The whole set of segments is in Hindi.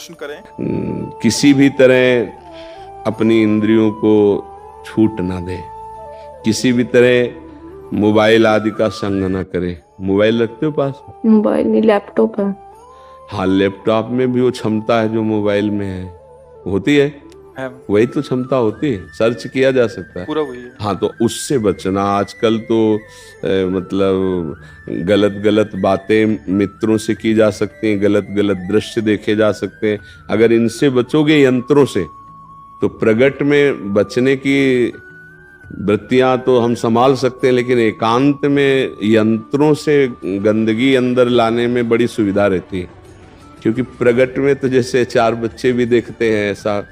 प्रश्न करें। किसी भी तरह अपनी इंद्रियों को छूट ना दे, किसी भी तरह मोबाइल आदि का संग ना करे। मोबाइल रखते हो पास? मोबाइल नहीं, लैपटॉप है। हाँ, लैपटॉप में भी वो क्षमता है जो मोबाइल में है, होती है वही तो क्षमता होती है, सर्च किया जा सकता है पूरा वही है। हाँ, तो उससे बचना। आजकल तो मतलब गलत गलत बातें मित्रों से की जा सकती हैं, गलत गलत दृश्य देखे जा सकते हैं। अगर इनसे बचोगे यंत्रों से तो प्रगट में बचने की वृत्तियां तो हम संभाल सकते हैं, लेकिन एकांत में यंत्रों से गंदगी अंदर लाने में बड़ी सुविधा रहती है। क्योंकि प्रगट में तो जैसे चार बच्चे भी देखते हैं ऐसा,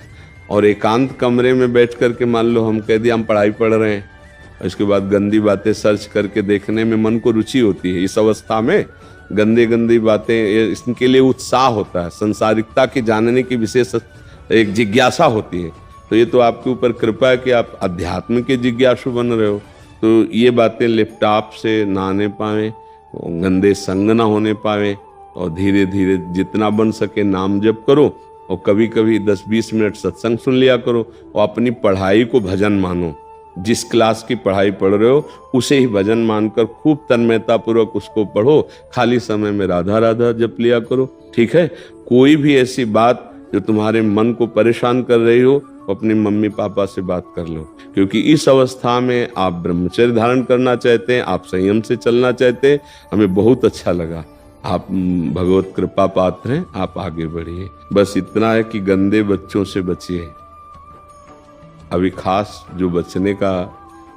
और एकांत कमरे में बैठ करके मान लो हम कह दिया हम पढ़ाई पढ़ रहे हैं, उसके बाद गंदी बातें सर्च करके देखने में मन को रुचि होती है। इस अवस्था में गंदी गंदी बातें, इसके लिए उत्साह होता है, संसारिकता की जानने की विशेष एक जिज्ञासा होती है। तो ये तो आपके ऊपर कृपा है कि आप अध्यात्म के जिज्ञासु बन रहे हो। तो ये बातें लैपटॉप से ना आने पाए, गंदे संग ना होने पाए, और धीरे धीरे जितना बन सके नाम जप करो, और कभी कभी 10-20 मिनट सत्संग सुन लिया करो, और अपनी पढ़ाई को भजन मानो। जिस क्लास की पढ़ाई पढ़ रहे हो उसे ही भजन मानकर खूब तन्मयता पूर्वक उसको पढ़ो। खाली समय में राधा राधा जप लिया करो, ठीक है। कोई भी ऐसी बात जो तुम्हारे मन को परेशान कर रही हो, अपनी मम्मी पापा से बात कर लो। क्योंकि इस अवस्था में आप ब्रह्मचर्य धारण करना चाहते हैं, आप संयम से चलना चाहते हैं। हमें बहुत अच्छा लगा, आप भगवत कृपा पात्र हैं, आप आगे बढ़िए। बस इतना है कि गंदे बच्चों से बचिए। अभी खास जो बचने का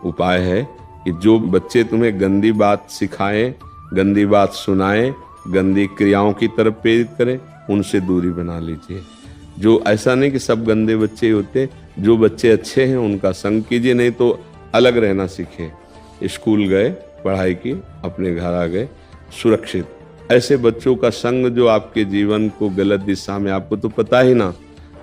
उपाय है कि जो बच्चे तुम्हें गंदी बात सिखाएं, गंदी बात सुनाएं, गंदी क्रियाओं की तरफ प्रेरित करें, उनसे दूरी बना लीजिए। जो ऐसा नहीं कि सब गंदे बच्चे होते, जो बच्चे अच्छे हैं उनका संग कीजिए, नहीं तो अलग रहना सीखे। स्कूल गए, पढ़ाई की, अपने घर आ गए सुरक्षित। ऐसे बच्चों का संग जो आपके जीवन को गलत दिशा में, आपको तो पता ही ना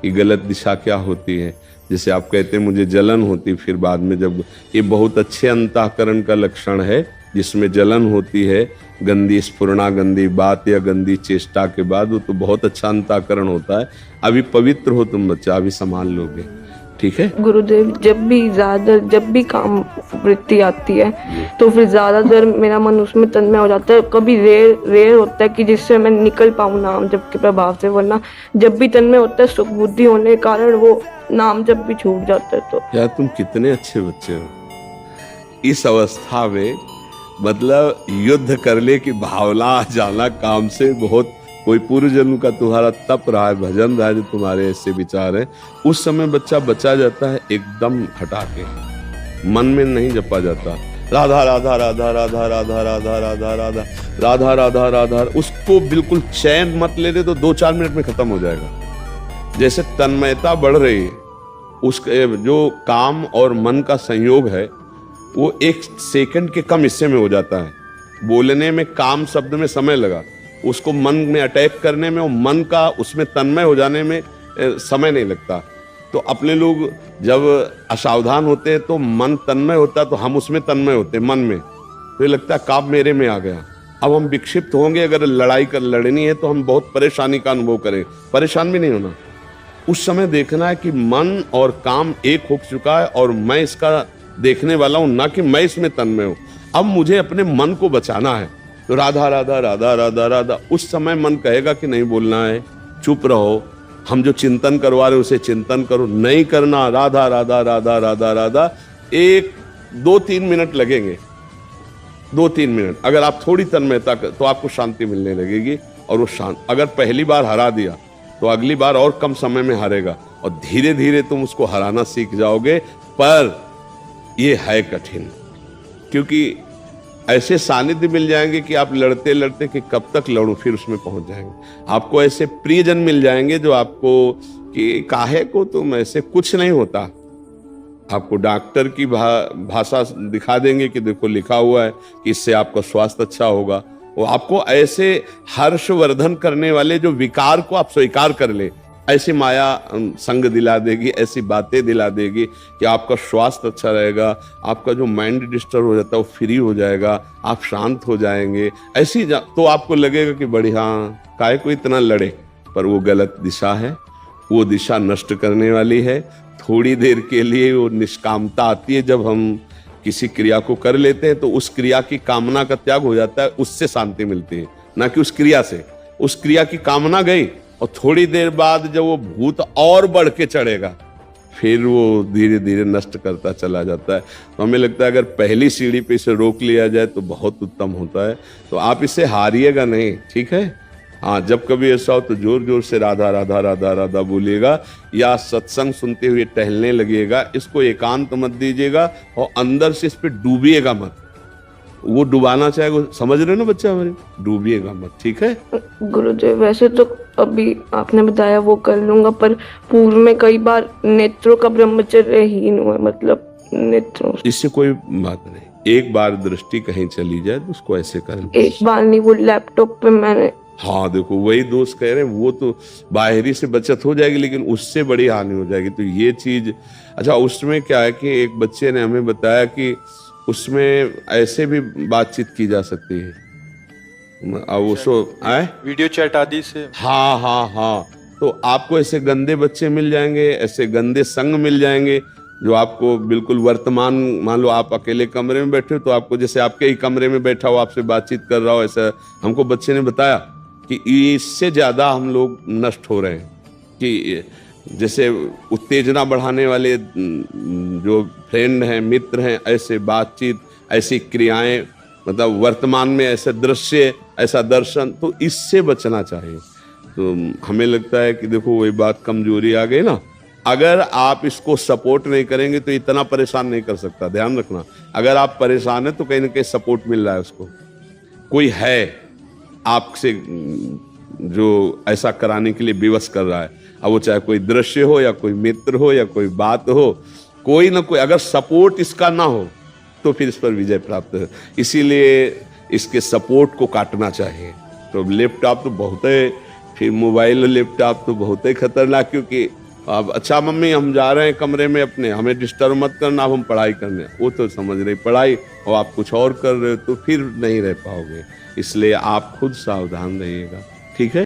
कि गलत दिशा क्या होती है। जैसे आप कहते हैं मुझे जलन होती, फिर बाद में जब ये बहुत अच्छे अंतःकरण का लक्षण है जिसमें जलन होती है, गंदी स्फुरणा, गंदी बात या गंदी चेष्टा के बाद, वो तो बहुत अच्छा अंतःकरण होता है। अभी पवित्र हो तुम बच्चा, अभी संभाल लोगे, ठीक है। गुरुदेव, जब भी काम वृत्ति आती है तो फिर ज्यादातर मेरा मन उसमें तन्मय हो जाता है। कभी रेर होता है कि जिससे मैं निकल पाऊँ नाम जप के प्रभाव से, वरना जब भी तन्मय होता है सुख बुद्धि होने के कारण वो नाम जप भी छूट जाता है। तो यार तुम कितने अच्छे बच्चे हो। इस अवस्था में मतलब युद्ध करने की भावना जाना काम से, बहुत कोई पूर्व जन्म का तुम्हारा तप रहा है, भजन रहा है, जो तुम्हारे ऐसे विचार हैं, उस समय बच्चा बचा जाता है एकदम हटा के, मन में नहीं जपा जाता। राधा राधा राधा राधा राधा राधा राधा राधा राधा राधा राधा, उसको बिल्कुल चैन मत ले रहे तो 2-4 मिनट में खत्म हो जाएगा। जैसे तन्मयता बढ़ रही है, उसके जो काम और मन का संयोग है वो 1 सेकंड के कम हिस्से में हो जाता है। बोलने में काम शब्द में समय लगा, उसको मन में अटैक करने में और मन का उसमें तन्मय हो जाने में समय नहीं लगता। तो अपने लोग जब असावधान होते हैं तो मन तन्मय होता है, तो हम उसमें तन्मय होते हैं मन में, तो ये लगता है काब मेरे में आ गया। अब हम विक्षिप्त होंगे, अगर लड़नी है तो हम बहुत परेशानी का अनुभव करें। परेशान भी नहीं होना, उस समय देखना है कि मन और काम एक हो चुका है और मैं इसका देखने वाला हूं, ना कि मैं इसमें तन्मय हूं। अब मुझे अपने मन को बचाना है, तो राधा राधा राधा राधा राधा। उस समय मन कहेगा कि नहीं बोलना है, चुप रहो, हम जो चिंतन करवा रहे उसे चिंतन करो, नहीं करना, राधा राधा राधा राधा राधा। 1-2-3 मिनट लगेंगे, 2-3 मिनट। अगर आप थोड़ी तन्मयता तो आपको शांति मिलने लगेगी, और वो शांत, अगर पहली बार हरा दिया तो अगली बार और कम समय में हारेगा, और धीरे धीरे तुम उसको हराना सीख जाओगे। पर ये है कठिन, क्योंकि ऐसे सानिध्य मिल जाएंगे कि आप लड़ते लड़ते कि कब तक लड़ूं, फिर उसमें पहुंच जाएंगे। आपको ऐसे प्रियजन मिल जाएंगे जो आपको कि काहे को तुम ऐसे, कुछ नहीं होता। आपको डॉक्टर की भाषा दिखा देंगे कि देखो लिखा हुआ है कि इससे आपका स्वास्थ्य अच्छा होगा। वो आपको ऐसे हर्षवर्धन करने वाले जो विकार को आप स्वीकार कर ले, ऐसी माया संग दिला देगी, ऐसी बातें दिला देगी कि आपका स्वास्थ्य अच्छा रहेगा, आपका जो माइंड डिस्टर्ब हो जाता है वो फ्री हो जाएगा, आप शांत हो जाएंगे। ऐसी तो आपको लगेगा कि बढ़िया, काहे को इतना लड़े, पर वो गलत दिशा है, वो दिशा नष्ट करने वाली है। थोड़ी देर के लिए वो निष्कामता आती है, जब हम किसी क्रिया को कर लेते हैं तो उस क्रिया की कामना का त्याग हो जाता है, उससे शांति मिलती है, ना कि उस क्रिया से। उस क्रिया की कामना गई और थोड़ी देर बाद जब वो भूत और बढ़ के चढ़ेगा, फिर वो धीरे धीरे नष्ट करता चला जाता है। तो हमें लगता है अगर पहली सीढ़ी पे इसे रोक लिया जाए तो बहुत उत्तम होता है। तो आप इसे हारिएगा नहीं, ठीक है। हाँ, जब कभी ऐसा हो तो जोर जोर से राधा राधा राधा राधा बोलिएगा, या सत्संग सुनते हुए टहलने लगिएगा। इसको एकांत मत दीजिएगा और अंदर से इस पे डूबिएगा मत। वो डुबाना चाहेगा, समझ रहे हो ना बच्चा हमारे, डूबिएगा मत, ठीक है। गुरुदेव, वैसे तो अभी आपने बताया वो कर लूंगा, पर पूर्व में कई बार नेत्रों का ब्रह्मचर्यहीन हुआ, मतलब नेत्रों। इससे कोई बात नहीं, एक बार दृष्टि कहीं चली जाए तो उसको ऐसे कर। एक बार नहीं, वो लैपटॉप पे मैंने। हाँ देखो, वही दोस्त कह रहे हैं, वो तो बाहरी से बचत हो जाएगी लेकिन उससे बड़ी हानि हो जाएगी। तो ये चीज, अच्छा उसमें क्या है कि एक बच्चे ने हमें बताया कि उसमें ऐसे भी बातचीत की जा सकती है, अब उसको आए वीडियो चैट आदि से। हाँ हाँ हाँ, तो आपको ऐसे गंदे बच्चे मिल जाएंगे, ऐसे गंदे संग मिल जाएंगे जो आपको बिल्कुल वर्तमान, मान लो आप अकेले कमरे में बैठे हो तो आपको जैसे आपके ही कमरे में बैठा हो, आपसे बातचीत कर रहा हो, ऐसा हमको बच्चे ने बताया कि इससे ज्यादा हम लोग नष्ट हो रहे हैं। कि जैसे उत्तेजना बढ़ाने वाले जो फ्रेंड हैं, मित्र हैं, ऐसे बातचीत, ऐसी क्रियाएं, मतलब वर्तमान में ऐसे दृश्य, ऐसा दर्शन, तो इससे बचना चाहिए। तो हमें लगता है कि देखो वही बात, कमजोरी आ गई ना। अगर आप इसको सपोर्ट नहीं करेंगे तो इतना परेशान नहीं कर सकता, ध्यान रखना। अगर आप परेशान है तो कहीं ना कहीं सपोर्ट मिल रहा है उसको, कोई है आपसे जो ऐसा कराने के लिए विवश कर रहा है। अब वो चाहे कोई दृश्य हो या कोई मित्र हो या कोई बात हो, कोई ना कोई, अगर सपोर्ट इसका ना हो तो फिर इस पर विजय प्राप्त है। इसीलिए इसके सपोर्ट को काटना चाहिए। तो लैपटॉप तो बहुत है, फिर मोबाइल और लैपटॉप तो बहुत ही खतरनाक, क्योंकि अब अच्छा मम्मी हम जा रहे हैं कमरे में अपने, हमें डिस्टर्ब मत करना, अब हम पढ़ाई करने, वो तो समझ रही पढ़ाई और आप कुछ और कर रहे हो, तो फिर नहीं रह पाओगे। इसलिए आप खुद सावधान रहिएगा, ठीक है।